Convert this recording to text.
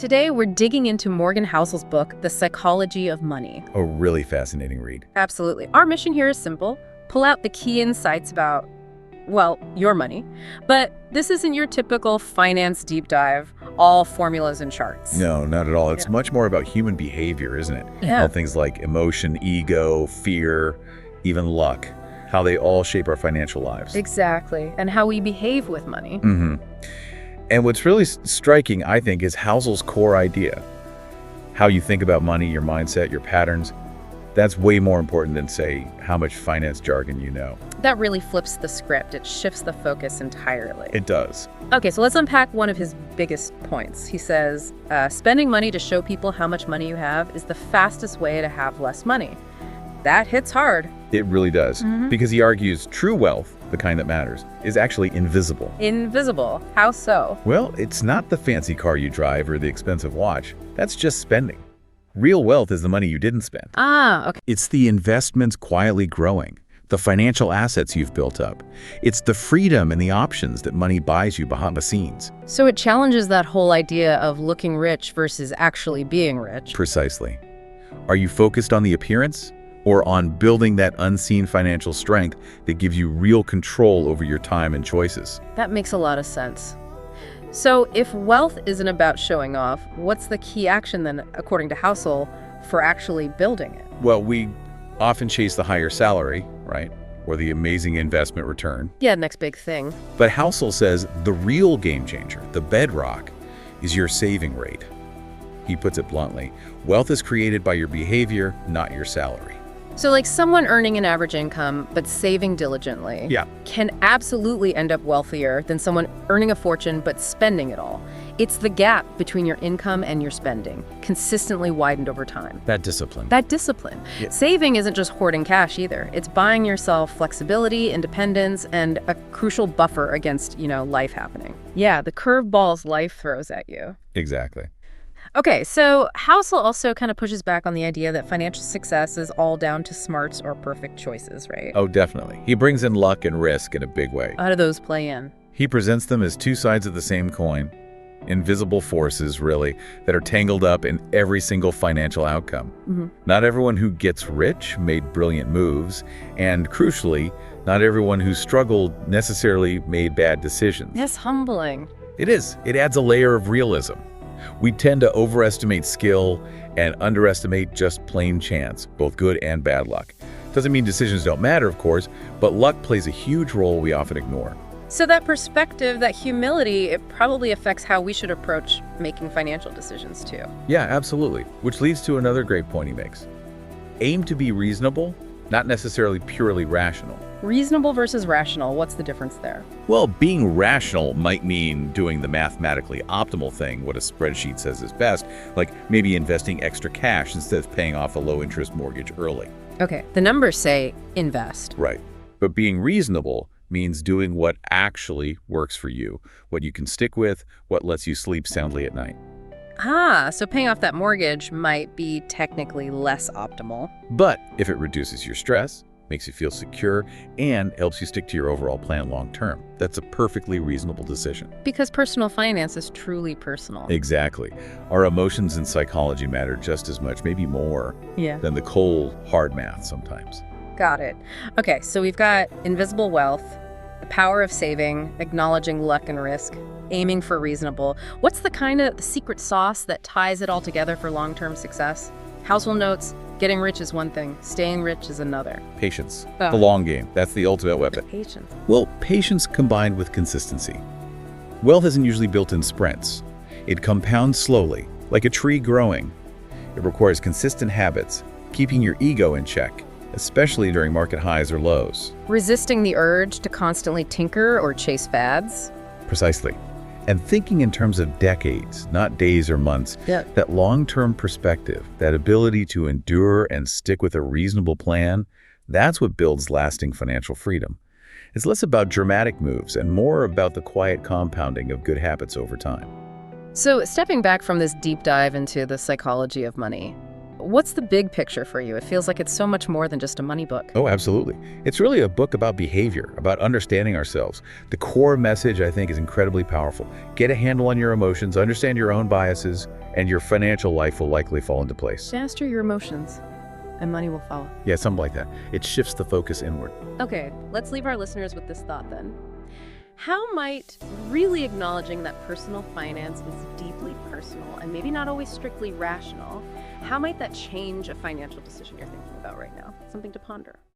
Today, we're digging into Morgan Housel's book, The Psychology of Money. A really fascinating read. Absolutely. Our mission here is simple. Pull out the key insights about, well, your money. But this isn't your typical finance deep dive, all formulas and charts. No, not at all. It's much more about human behavior, isn't it? Yeah. How things like emotion, ego, fear, even luck, how they all shape our financial lives. Exactly. And how we behave with money. And what's really striking, I think, is Housel's core idea. How you think about money, your mindset, your patterns. That's way more important than, say, how much finance jargon you know. That really flips the script. It shifts the focus entirely. It does. Okay, so let's unpack one of his biggest points. He says, spending money to show people how much money you have is the fastest way to have less money. That hits hard. It really does. Because he argues true wealth, the kind that matters, is actually invisible. Invisible? How so? Well, it's not the fancy car you drive or the expensive watch. That's just spending. Real wealth is the money you didn't spend. Ah, okay. It's the investments quietly growing, the financial assets you've built up. It's the freedom and the options that money buys you behind the scenes. So it challenges that whole idea of looking rich versus actually being rich. Precisely. Are you focused on the appearance or on building that unseen financial strength that gives you real control over your time and choices? That makes a lot of sense. So if wealth isn't about showing off, what's the key action then, according to Housel, for actually building it? Well, we often chase the higher salary, right? Or the amazing investment return. Yeah, next big thing. But Housel says the real game changer, the bedrock, is your saving rate. He puts it bluntly, wealth is created by your behavior, not your salary. So like someone earning an average income but saving diligently can absolutely end up wealthier than someone earning a fortune but spending it all. It's the gap between your income and your spending, consistently widened over time. That discipline. Yeah. Saving isn't just hoarding cash either. It's buying yourself flexibility, independence, and a crucial buffer against, life happening. Yeah, the curveballs life throws at you. Exactly. Okay, so Housel also kind of pushes back on the idea that financial success is all down to smarts or perfect choices, right? Oh, definitely. He brings in luck and risk in a big way. How do those play in? He presents them as two sides of the same coin, invisible forces, really, that are tangled up in every single financial outcome. Not everyone who gets rich made brilliant moves, and crucially, not everyone who struggled necessarily made bad decisions. That's humbling. It is. It adds a layer of realism. We tend to overestimate skill and underestimate just plain chance, both good and bad luck. Doesn't mean decisions don't matter, of course, but luck plays a huge role we often ignore. So that perspective, that humility, it probably affects how we should approach making financial decisions too. Yeah, absolutely. Which leads to another great point he makes. Aim to be reasonable, not necessarily purely rational. Reasonable versus rational, what's the difference there? Well, being rational might mean doing the mathematically optimal thing, what a spreadsheet says is best, like maybe investing extra cash instead of paying off a low-interest mortgage early. Okay, the numbers say invest. Right. But being reasonable means doing what actually works for you, what you can stick with, what lets you sleep soundly at night. Ah, so paying off that mortgage might be technically less optimal. But if it reduces your stress, makes you feel secure, and helps you stick to your overall plan long term, that's a perfectly reasonable decision. Because personal finance is truly personal. Exactly. Our emotions and psychology matter just as much, maybe more, Yeah. than the cold, hard math sometimes. Got it. Okay, so we've got invisible wealth, the power of saving, acknowledging luck and risk, aiming for reasonable. What's the kind of secret sauce that ties it all together for long-term success? Housel notes, getting rich is one thing, staying rich is another. Patience. Oh. The long game. That's the ultimate weapon. Patience. Well, patience combined with consistency. Wealth isn't usually built in sprints. It compounds slowly, like a tree growing. It requires consistent habits, keeping your ego in check, especially during market highs or lows. Resisting the urge to constantly tinker or chase fads. Precisely. And thinking in terms of decades, not days or months, Yeah. that long-term perspective, that ability to endure and stick with a reasonable plan, that's what builds lasting financial freedom. It's less about dramatic moves and more about the quiet compounding of good habits over time. So stepping back from this deep dive into the psychology of money, what's the big picture for you? It feels like it's so much more than just a money book. Oh, absolutely. It's really a book about behavior, about understanding ourselves. The core message, I think, is incredibly powerful. Get a handle on your emotions, understand your own biases, and your financial life will likely fall into place. Master your emotions, and money will follow. Yeah, something like that. It shifts the focus inward. Okay, let's leave our listeners with this thought then. How might really acknowledging that personal finance is deeply personal and maybe not always strictly rational, how might that change a financial decision you're thinking about right now? Something to ponder.